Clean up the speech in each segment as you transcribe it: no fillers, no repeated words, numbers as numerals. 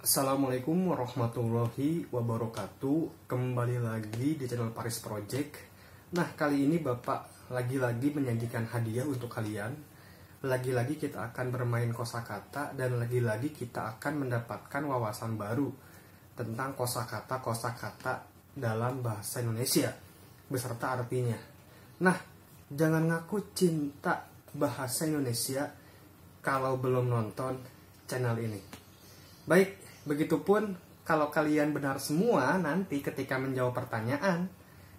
Assalamualaikum warahmatullahi wabarakatuh. Kembali lagi di channel Paris Project. Nah, kali ini Bapak lagi-lagi menyajikan hadiah untuk kalian. Lagi-lagi kita akan bermain kosakata dan lagi-lagi kita akan mendapatkan wawasan baru tentang kosakata dalam bahasa Indonesia beserta artinya. Nah, jangan ngaku cinta bahasa Indonesia kalau belum nonton channel ini. Baik, begitupun kalau kalian benar semua, nanti ketika menjawab pertanyaan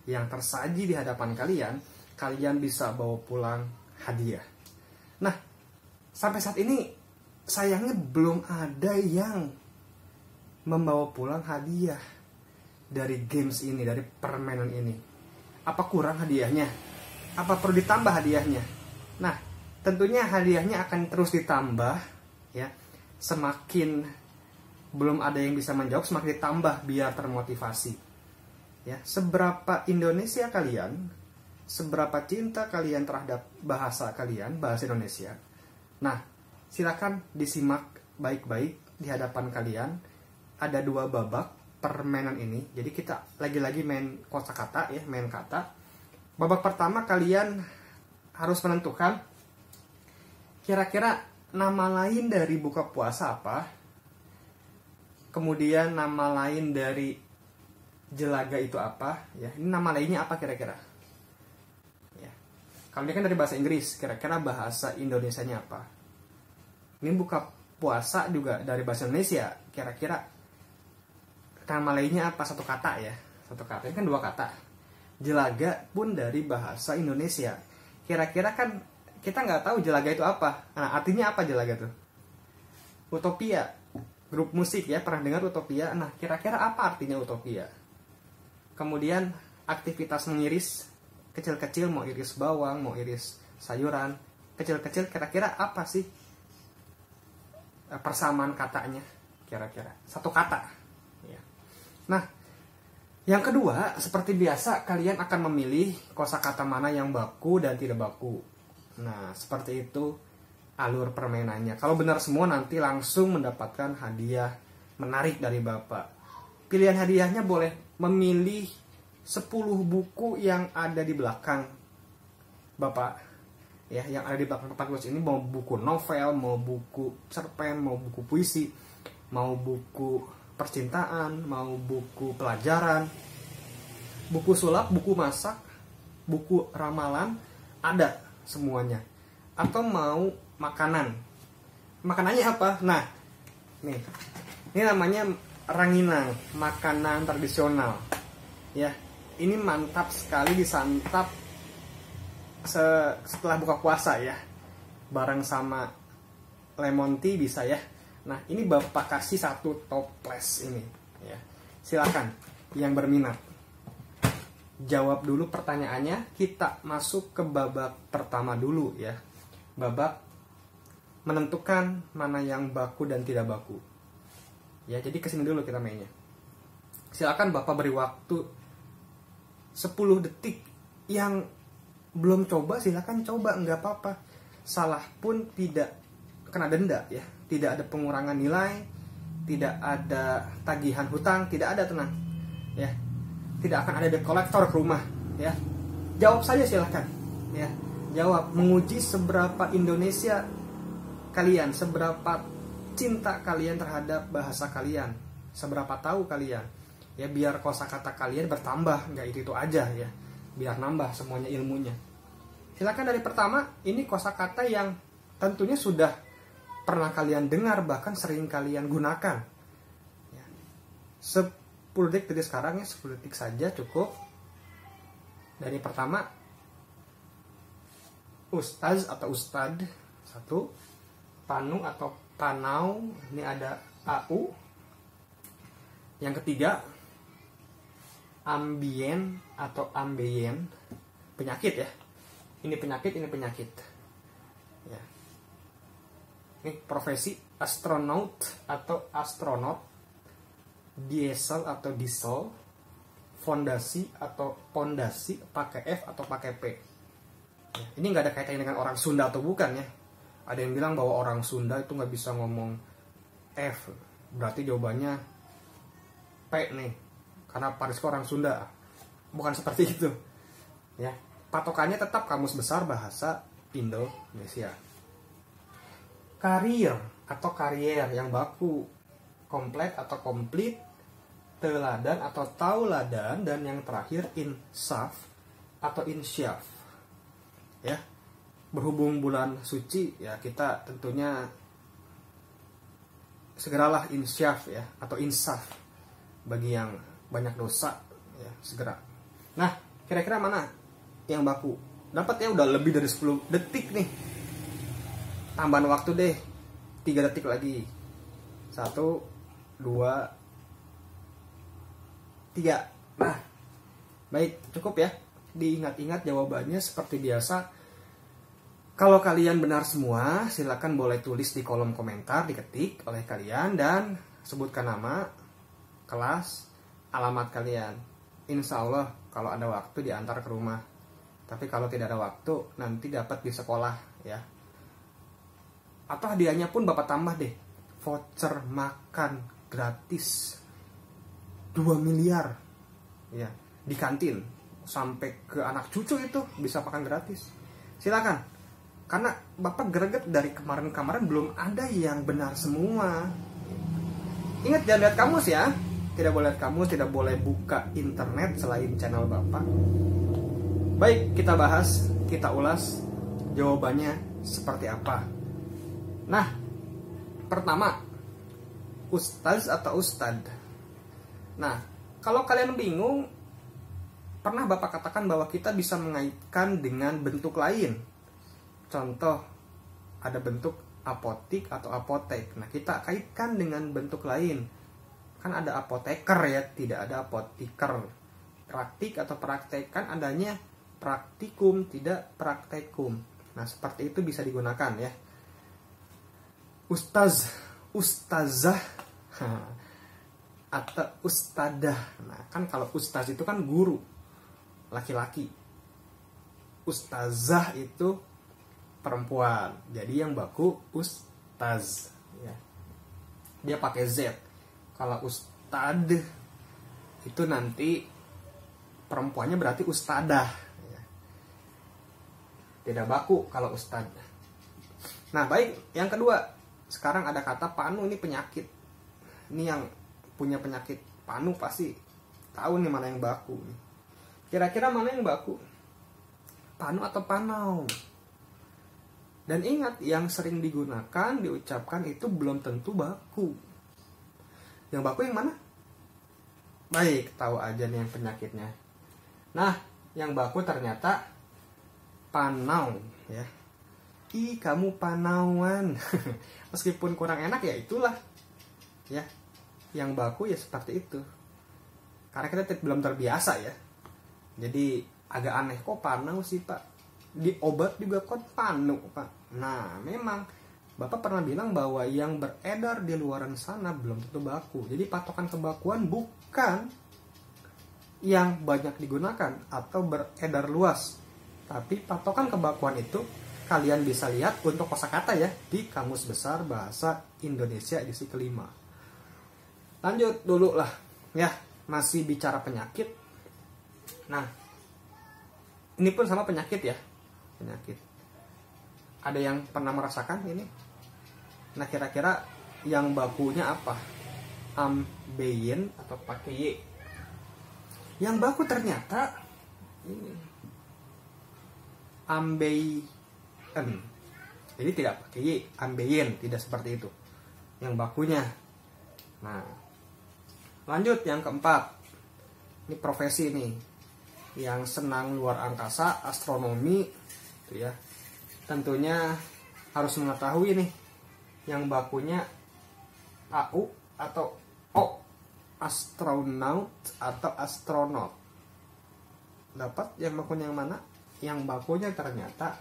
yang tersaji di hadapan kalian, kalian bisa bawa pulang hadiah. Nah, sampai saat ini sayangnya belum ada yang membawa pulang hadiah dari games ini, dari permainan ini. Apa kurang hadiahnya? Apa perlu ditambah hadiahnya? Nah, tentunya hadiahnya akan terus ditambah ya. Semakin belum ada yang bisa menjawab, semakin ditambah biar termotivasi. Ya, seberapa Indonesia kalian, seberapa cinta kalian terhadap bahasa kalian, bahasa Indonesia. Nah, silakan disimak baik-baik di hadapan kalian. Ada 2 babak permainan ini. Jadi kita lagi-lagi main kosakata ya, main kata. Babak pertama kalian harus menentukan kira-kira nama lain dari buka puasa apa. Kemudian nama lain dari jelaga itu apa ya, ini nama lainnya apa kira-kira ya. Kalau ini kan dari bahasa Inggris, kira-kira bahasa Indonesianya apa. Ini buka puasa juga dari bahasa Indonesia, kira-kira nama lainnya apa, satu kata ya, satu kata. Ini kan 2 kata. Jelaga pun dari bahasa Indonesia, kira-kira kan kita nggak tahu jelaga itu apa. Nah, artinya apa jelaga tuh? Utopia, grup musik ya, pernah dengar Utopia? Nah, kira-kira apa artinya Utopia? Kemudian aktivitas mengiris kecil-kecil, mau iris bawang, mau iris sayuran kecil-kecil, kira-kira apa sih persamaan katanya? Kira-kira satu kata ya. Nah, yang kedua, seperti biasa kalian akan memilih kosakata mana yang baku dan tidak baku. Nah, seperti itu alur permainannya. Kalau benar semua, nanti langsung mendapatkan hadiah menarik dari Bapak. Pilihan hadiahnya boleh memilih 10 buku yang ada di belakang Bapak. Ya, yang ada di belakang Bapak ini, mau buku novel, mau buku cerpen, mau buku puisi, mau buku percintaan, mau buku pelajaran, buku sulap, buku masak, buku ramalan, ada semuanya. Atau mau makanan. Makanannya apa? Nah, nih. Ini namanya ranginang, makanan tradisional. Ya, ini mantap sekali disantap setelah buka puasa ya. Bareng sama lemon tea bisa ya. Nah, ini Bapak kasih 1 toples ini ya. Silakan yang berminat jawab dulu pertanyaannya. Kita masuk ke babak pertama dulu ya. Babak menentukan mana yang baku dan tidak baku. Ya, jadi kesini dulu kita mainnya. Silakan Bapak beri waktu 10 detik. Yang belum coba silakan coba, nggak apa-apa. Salah pun tidak kena denda ya. Tidak ada pengurangan nilai, tidak ada tagihan hutang, tidak ada, tenang. Ya. Tidak akan ada debt collector ke rumah ya. Jawab saja silakan ya. Jawab, menguji seberapa Indonesia kalian, seberapa cinta kalian terhadap bahasa kalian, seberapa tahu kalian ya, biar kosakata kalian bertambah, nggak itu aja ya, biar nambah semuanya ilmunya. Silakan dari pertama. Ini kosakata yang tentunya sudah pernah kalian dengar, bahkan sering kalian gunakan ya. 10 detik dari sekarang ya, 10 detik saja cukup. Dari pertama, ustaz atau ustad 1, panu atau panau, ini ada AU. Yang ketiga, ambien atau ambeien, penyakit ya. Ini penyakit, ini penyakit. Ya. Ini profesi, astronaut atau astronot, diesel atau diesel, fondasi atau pondasi, pakai F atau pakai P. Ya. Ini nggak ada kaitannya dengan orang Sunda atau bukan ya. Ada yang bilang bahwa orang Sunda itu nggak bisa ngomong F. berarti jawabannya P nih, karena Parisko orang Sunda. Bukan seperti itu ya. Patokannya tetap Kamus Besar Bahasa Indonesia. Karier atau karier yang baku, komplek atau komplit, teladan atau tauladan, dan yang terakhir insaf atau insyaf ya. Berhubung bulan suci ya, kita tentunya segeralah insyaf ya, atau insaf bagi yang banyak dosa ya, segera. Nah, kira-kira mana yang baku? Dapat ya, udah lebih dari 10 detik nih. Tambahan waktu deh 3 detik lagi. 1 2 3. Nah, baik, cukup ya. Diingat-ingat jawabannya seperti biasa. Kalau kalian benar semua, silakan boleh tulis di kolom komentar, diketik oleh kalian, dan sebutkan nama, kelas, alamat kalian. Insya Allah kalau ada waktu diantar ke rumah. Tapi kalau tidak ada waktu, nanti dapat di sekolah ya. Atau hadiahnya pun Bapak tambah deh, voucher makan gratis 2 miliar ya, di kantin. Sampai ke anak cucu itu bisa makan gratis. Silakan. Karena Bapak greget dari kemarin-kemarin belum ada yang benar semua. Ingat, jangan lihat kamus ya. Tidak boleh lihat kamus, tidak boleh buka internet selain channel Bapak. Baik, kita bahas, kita ulas jawabannya seperti apa. Nah, pertama, ustaz atau ustad. Nah, kalau kalian bingung, pernah Bapak katakan bahwa kita bisa mengaitkan dengan bentuk lain. Contoh, ada bentuk apotik atau apotek. Nah, kita kaitkan dengan bentuk lain. Kan ada apoteker ya, tidak ada apotiker. Praktik atau praktek, kan adanya praktikum, tidak praktekum. Nah, seperti itu bisa digunakan ya. Ustaz, ustazah, atau ustadah. Nah, kan kalau ustaz itu kan guru, laki-laki. Ustazah itu perempuan, jadi yang baku ustaz ya. Dia pakai Z. Kalau ustad itu nanti perempuannya berarti ustadah ya. Tidak baku kalau ustad. Nah, baik, yang kedua, sekarang ada kata panu. Ini penyakit. Ini yang punya penyakit panu pasti tahu nih mana yang baku. Kira-kira mana yang baku? Panu atau panau? Dan ingat, yang sering digunakan, diucapkan itu belum tentu baku. Yang baku yang mana? Baik, tahu aja nih yang penyakitnya. Nah, yang baku ternyata panau ya. Ih, kamu panauan. Meskipun kurang enak ya itulah. Ya. Yang baku ya seperti itu. Karena kita belum terbiasa ya. Jadi agak aneh, kok panau sih Pak? Di obat juga kok panu Pak? Nah, memang Bapak pernah bilang bahwa yang beredar di luaran sana belum tentu baku. Jadi patokan kebakuan bukan yang banyak digunakan atau beredar luas. Tapi patokan kebakuan itu kalian bisa lihat untuk kosakata ya di Kamus Besar Bahasa Indonesia edisi kelima. Lanjut dulu lah ya, masih bicara penyakit. Nah, ini pun sama penyakit ya. Penyakit. Ada yang pernah merasakan ini? Nah, kira-kira yang bakunya apa? Ambeien atau pakai Y? Yang baku ternyata ini ambeien. Jadi tidak pakai Y, ambeien, tidak seperti itu. Yang bakunya. Nah, lanjut yang keempat. Ini profesi nih. Yang senang luar angkasa, astronomi, itu ya. Tentunya harus mengetahui nih yang bakunya AU atau O, astronaut atau astronot. Dapat yang bakunya yang mana? Yang bakunya ternyata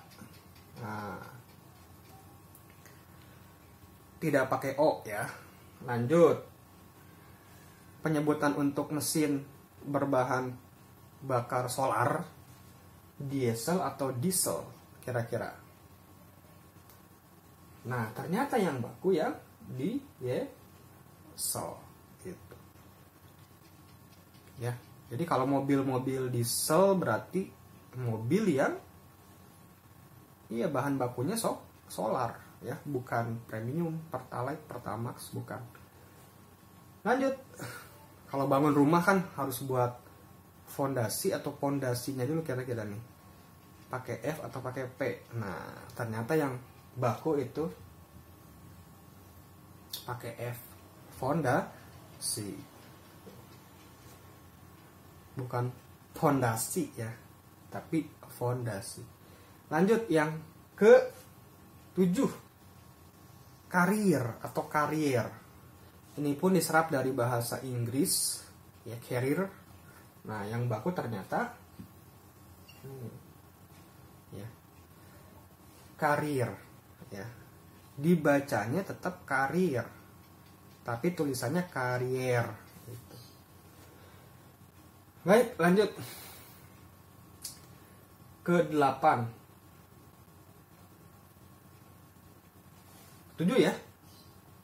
tidak pakai O ya. Lanjut, penyebutan untuk mesin berbahan bakar solar, diesel atau diesel kira-kira. Nah, ternyata yang baku ya di diesel gitu. Ya, jadi kalau mobil-mobil diesel berarti mobil yang bahan bakunya solar ya, bukan premium, pertalite, pertamax, bukan. Lanjut, kalau bangun rumah kan harus buat fondasi atau pondasinya dulu kira-kira nih, pakai F atau pakai P. Nah, ternyata yang baku itu pakai F, fondasi, bukan fondasi ya, tapi fondasi. Lanjut yang ke 7, karir atau karier. Ini pun diserap dari bahasa Inggris ya, career. Nah, yang baku ternyata ya, karir ya. Dibacanya tetap karier, tapi tulisannya karier gitu. Baik, lanjut ke 8. 7 ya.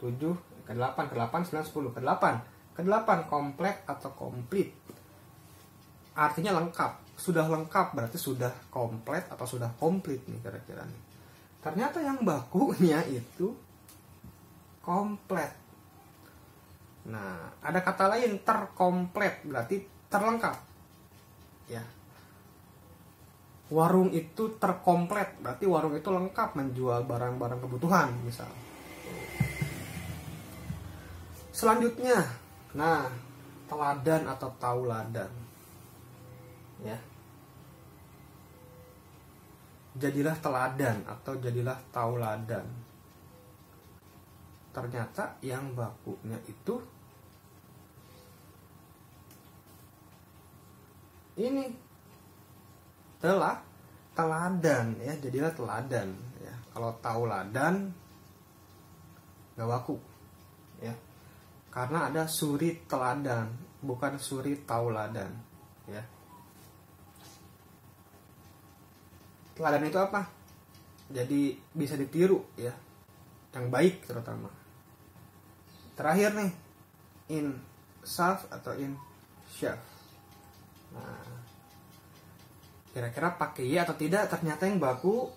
7 ke 8, ke 8, 9, 10, ke 8. Ke 8 komplek atau komplit. Artinya lengkap. Sudah lengkap berarti sudah komplit atau sudah komplit nih kira-kira nih. Ternyata yang bakunya itu komplit. Nah, ada kata lain, terkomplit berarti terlengkap. Ya. Warung itu terkomplit berarti warung itu lengkap menjual barang-barang kebutuhan misal. Selanjutnya, nah, teladan atau tauladan. Ya. Jadilah teladan atau jadilah tauladan. Ternyata yang bakunya itu ini teladan ya, jadilah teladan ya. Kalau tauladan nggak baku ya, karena ada suri teladan, bukan suri tauladan ya. Teladan itu apa? Jadi bisa ditiru ya, yang baik terutama. Terakhir nih, insaf atau insyaf. Nah, kira-kira pakai Y atau tidak? Ternyata yang baku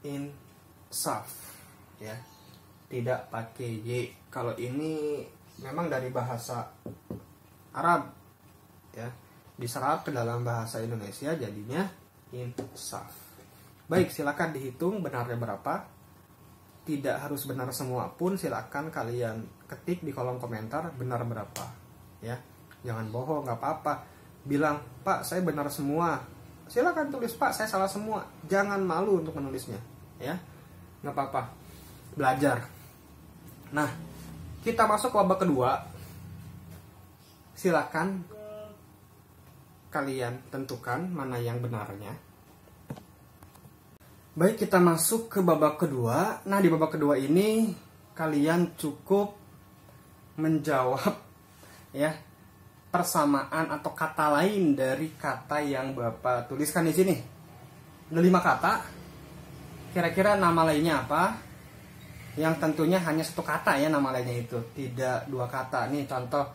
insaf ya, tidak pakai Y. Kalau ini memang dari bahasa Arab ya, diserap ke dalam bahasa Indonesia jadinya insaf. Baik, silakan dihitung benarnya berapa. Tidak harus benar semua pun, silakan kalian ketik di kolom komentar benar berapa ya. Jangan bohong, nggak apa-apa. Bilang, Pak, saya benar semua. Silakan tulis, Pak, saya salah semua. Jangan malu untuk menulisnya ya. Nggak apa-apa. Belajar. Nah, kita masuk ke babak kedua. Silakan kalian tentukan mana yang benarnya. Baik, kita masuk ke babak kedua. Nah, di babak kedua ini kalian cukup menjawab ya, persamaan atau kata lain dari kata yang Bapak tuliskan di sini. Ada 5 kata. Kira-kira nama lainnya apa? Yang tentunya hanya 1 kata ya nama lainnya itu, tidak 2 kata. Nih contoh,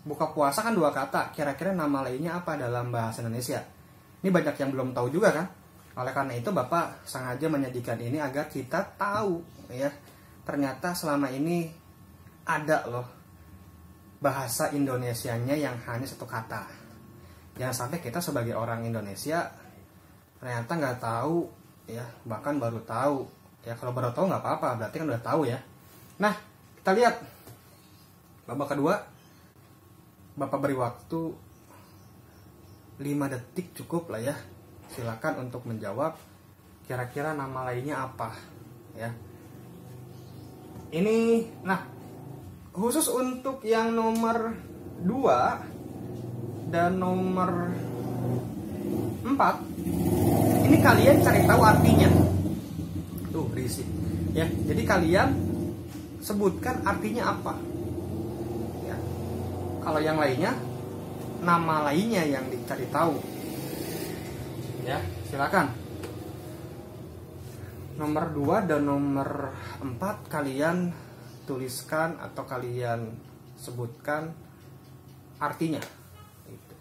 buka puasa kan 2 kata. Kira-kira nama lainnya apa dalam bahasa Indonesia? Ini banyak yang belum tahu juga kan? Oleh karena itu Bapak sengaja menyajikan ini agar kita tahu ya. Ternyata selama ini ada loh bahasa Indonesianya yang hanya 1 kata. Jangan sampai kita sebagai orang Indonesia ternyata nggak tahu ya, bahkan baru tahu ya. Kalau baru tahu nggak apa-apa, berarti kan udah tahu ya. Nah, kita lihat babak kedua. Bapak beri waktu 5 detik cukup lah ya. Silakan untuk menjawab kira-kira nama lainnya apa ya. Ini nah, khusus untuk yang nomor 2 dan nomor 4 ini kalian cari tahu artinya. Tuh, berisik ya. Jadi kalian sebutkan artinya apa ya. Kalau yang lainnya, nama lainnya yang dicari tahu ya. Silakan. Nomor 2 dan nomor 4 kalian tuliskan atau kalian sebutkan artinya. Gitu.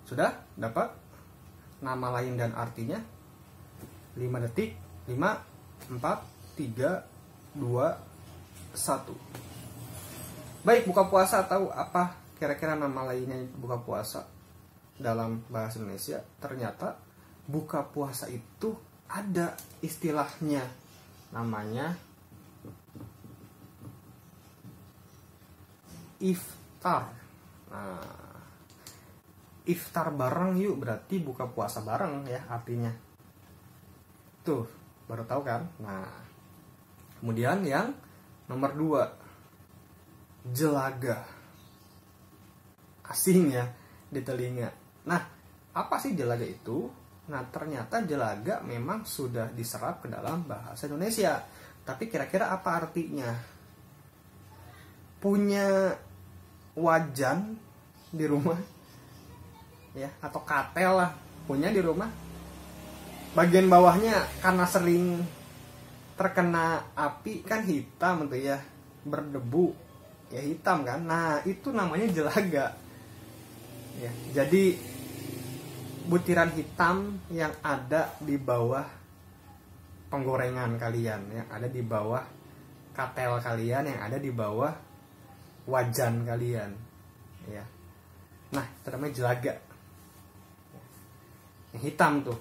Sudah dapat nama lain dan artinya? 5 detik. 5, 4, 3, 2, 1. Baik, buka puasa, tahu apa kira-kira nama lainnya buka puasa dalam bahasa Indonesia? Ternyata buka puasa itu ada istilahnya, namanya iftar. Nah, iftar bareng yuk, berarti buka puasa bareng ya artinya. Tuh, baru tahu kan? Nah, kemudian yang nomor 2, jelaga. Asing ya di telinga. Nah, apa sih jelaga itu? Nah, ternyata jelaga memang sudah diserap ke dalam bahasa Indonesia. Tapi kira-kira apa artinya? Punya wajan di rumah, ya, atau katel lah, punya di rumah. Bagian bawahnya karena sering terkena api kan hitam tuh ya, berdebu, ya hitam kan. Nah, itu namanya jelaga. Ya, jadi butiran hitam yang ada di bawah penggorengan kalian, yang ada di bawah katel kalian, yang ada di bawah wajan kalian, ya. Nah, itu namanya jelaga. Yang hitam tuh,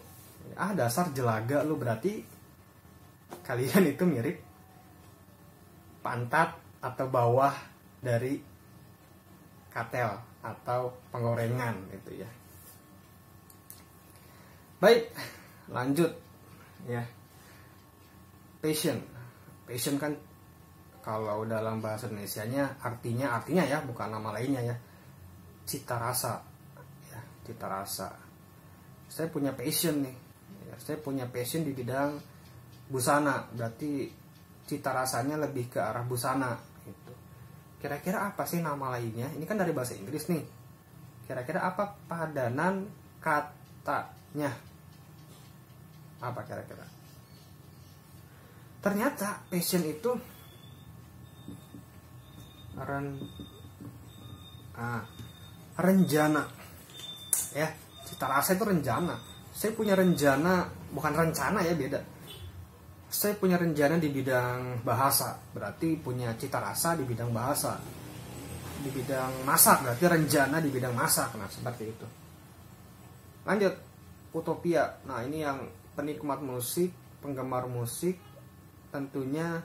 dasar jelaga lu, berarti kalian itu mirip pantat atau bawah dari katel atau penggorengan gitu ya. Baik, lanjut ya. Passion kan kalau dalam bahasa Indonesianya artinya ya, bukan nama lainnya ya. Cita rasa ya, cita rasa. Saya punya passion nih. Ya, saya punya passion di bidang busana, berarti cita rasanya lebih ke arah busana gitu. Kira-kira apa sih nama lainnya? Ini kan dari bahasa Inggris nih. Kira-kira apa padanan katanya? Apa kira-kira? Ternyata passion itu rencana ya, cita rasa itu rencana. Saya punya rencana, bukan rencana ya, beda. Saya punya rencana di bidang bahasa, berarti punya cita rasa di bidang bahasa. Di bidang masak, berarti rencana di bidang masak. Nah, seperti itu. Lanjut, utopia. Nah, ini yang penikmat musik, penggemar musik tentunya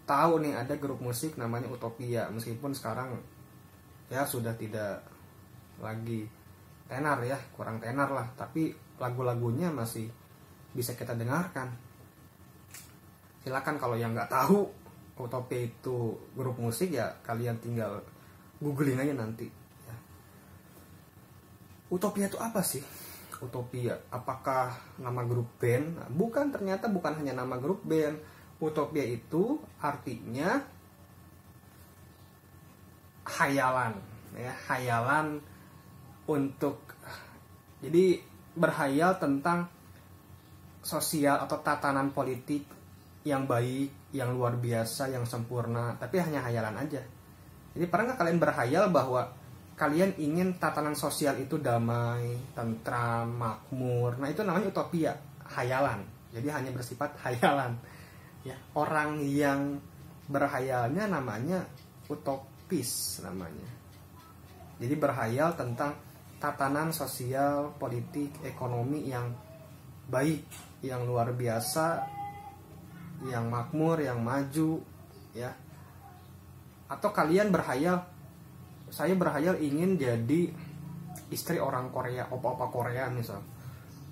tahu nih, ada grup musik namanya Utopia. Meskipun sekarang ya sudah tidak lagi tenar ya, kurang tenar lah, tapi lagu-lagunya masih bisa kita dengarkan. Silakan kalau yang nggak tahu Utopia itu grup musik, ya kalian tinggal googling aja nanti ya. Utopia itu apa sih? Utopia, apakah nama grup band? Nah, bukan, ternyata bukan hanya nama grup band. Utopia itu artinya hayalan ya, hayalan untuk, jadi berhayal tentang sosial atau tatanan politik yang baik, yang luar biasa, yang sempurna, tapi hanya hayalan aja. Jadi pernah nggak kalian berhayal bahwa kalian ingin tatanan sosial itu damai, tentram, makmur? Nah, itu namanya utopia, hayalan. Jadi hanya bersifat hayalan. Ya, orang yang berhayalnya namanya utopis namanya. Jadi berhayal tentang tatanan sosial, politik, ekonomi yang baik, yang luar biasa, yang makmur, yang maju, ya. Atau kalian berhayal, saya berhayal ingin jadi istri orang Korea, opa-opa Korea misal.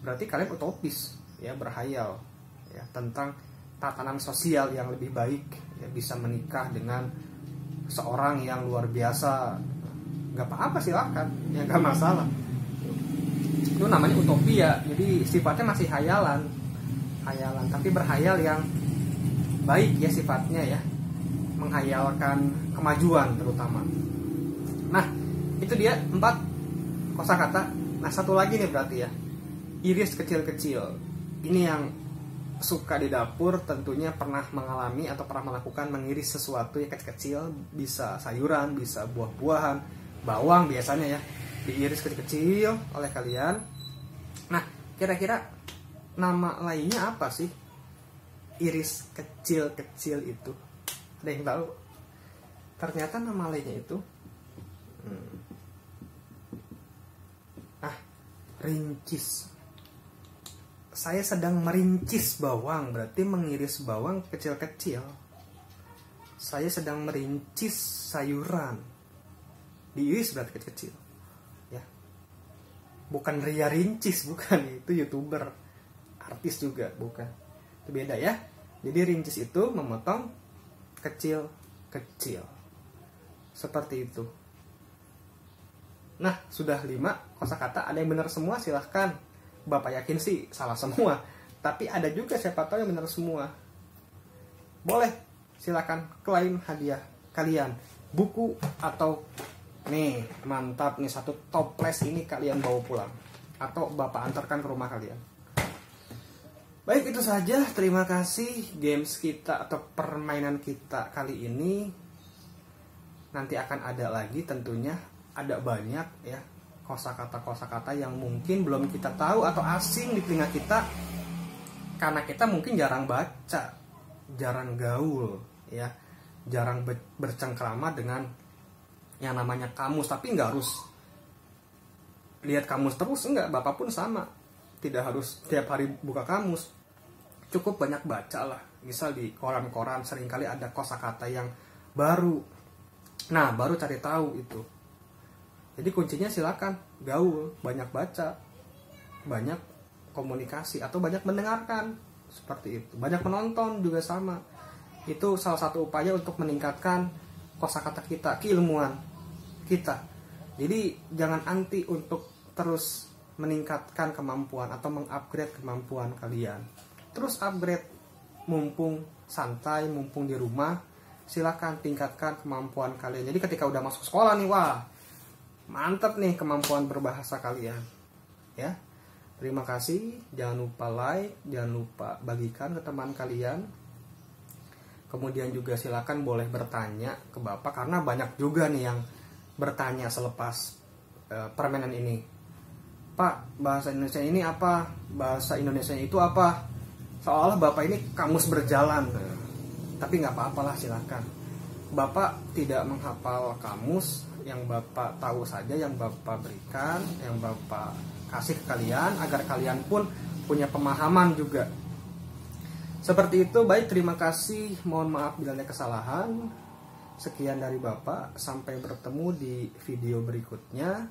Berarti kalian utopis, ya, berhayal ya tentang tatanan sosial yang lebih baik, ya, bisa menikah dengan seorang yang luar biasa. Gak apa-apa, silakan, ya gak masalah. Itu namanya utopia. Jadi sifatnya masih hayalan, tapi berhayal yang baik ya sifatnya ya, menghayalkan kemajuan terutama. Nah, itu dia 4 kosakata. Nah, satu lagi nih berarti ya, iris kecil-kecil. Ini yang suka di dapur tentunya pernah mengalami atau pernah melakukan mengiris sesuatu yang kecil-kecil, bisa sayuran, bisa buah-buahan, bawang biasanya ya, diiris kecil-kecil oleh kalian. Nah, kira-kira nama lainnya apa sih iris kecil-kecil itu? Ada yang tahu? Ternyata nama lainnya itu rincis. Saya sedang merincis bawang, berarti mengiris bawang kecil-kecil. Saya sedang merincis sayuran, diiris berarti kecil-kecil. Ya, bukan Ria Rincis, bukan, itu YouTuber, artis juga, bukan. Itu beda ya. Jadi rincis itu memotong kecil-kecil. Seperti itu. Nah, sudah 5 kosakata, ada yang benar semua, silahkan. Bapak yakin sih salah semua, tapi ada juga siapa tahu yang benar semua. Boleh, silakan klaim hadiah kalian, buku atau nih mantap nih, satu toples ini kalian bawa pulang atau bapak antarkan ke rumah kalian. Baik, itu saja. Terima kasih. Games kita atau permainan kita kali ini nanti akan ada lagi tentunya, ada banyak ya kosakata yang mungkin belum kita tahu atau asing di telinga kita karena kita mungkin jarang baca, jarang gaul ya, jarang bercengkrama dengan yang namanya kamus. Tapi nggak harus lihat kamus terus, enggak, bapak pun sama, tidak harus tiap hari buka kamus, cukup banyak baca lah. Misal di koran-koran seringkali ada kosakata yang baru, nah baru cari tahu itu. Jadi kuncinya silakan gaul, banyak baca, banyak komunikasi atau banyak mendengarkan, seperti itu. Banyak menonton juga sama. Itu salah satu upaya untuk meningkatkan kosakata kita, keilmuan kita. Jadi jangan anti untuk terus meningkatkan kemampuan atau mengupgrade kemampuan kalian. Terus upgrade, mumpung santai, mumpung di rumah, silakan tingkatkan kemampuan kalian. Jadi ketika udah masuk sekolah nih, wah mantap nih kemampuan berbahasa kalian ya. Terima kasih, jangan lupa like, jangan lupa bagikan ke teman kalian. Kemudian juga silakan boleh bertanya ke bapak, karena banyak juga nih yang bertanya selepas permainan ini. Pak, bahasa Indonesia ini apa? Bahasa Indonesia itu apa? Seolah bapak ini kamus berjalan. Tapi nggak apa-apalah, silakan. Bapak tidak menghafal kamus, yang bapak tahu saja yang bapak berikan, yang bapak kasih ke kalian, agar kalian pun punya pemahaman juga. Seperti itu. Baik, terima kasih, mohon maaf bila ada kesalahan. Sekian dari bapak, sampai bertemu di video berikutnya.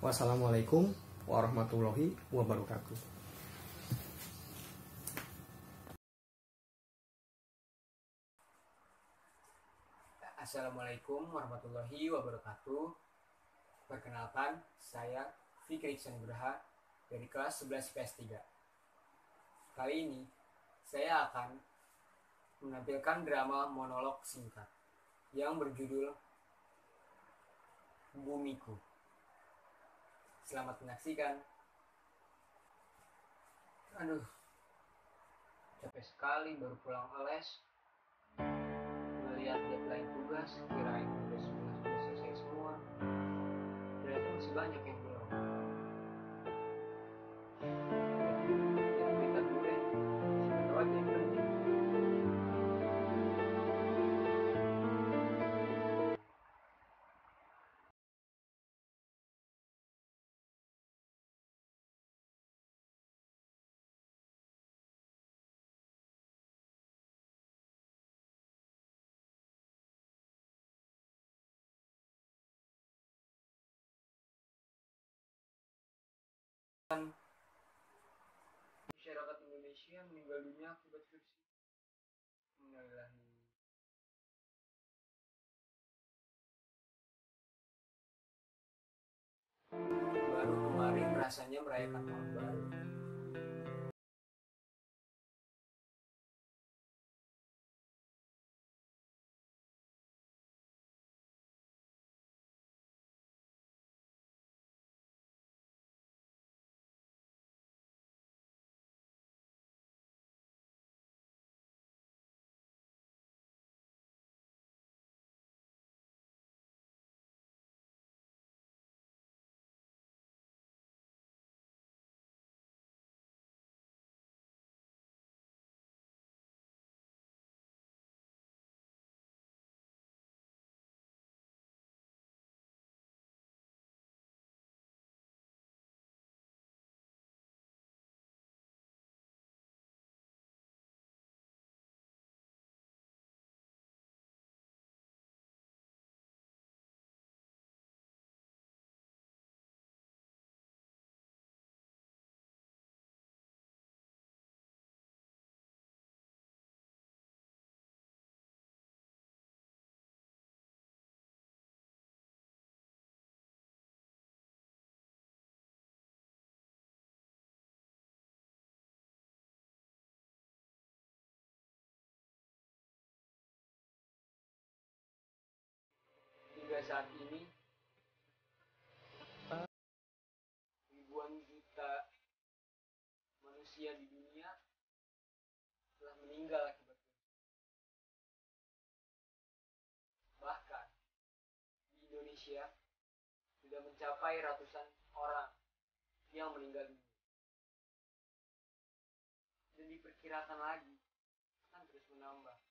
Wassalamualaikum warahmatullahi wabarakatuh. Assalamualaikum warahmatullahi wabarakatuh. Perkenalkan, saya Fikri Nugraha dari kelas 11 IPS 3. Kali ini saya akan menampilkan drama monolog singkat yang berjudul Bumiku. Selamat menyaksikan. Aduh, capek sekali baru pulang les. Melihat deadline tugas, kirain udah selesai semua, ternyata masih banyak yang belum. Jadi kita dulu deh, siapa tahu aja yang penting. Masyarakat Indonesia meninggal dunia akibat virus. Baru kemarin rasanya merayakan tahun baru. saat ini ribuan juta manusia di dunia telah meninggal akibat virus. Bahkan di Indonesia sudah mencapai ratusan orang yang meninggal dunia. Dan diperkirakan lagi akan terus menambah.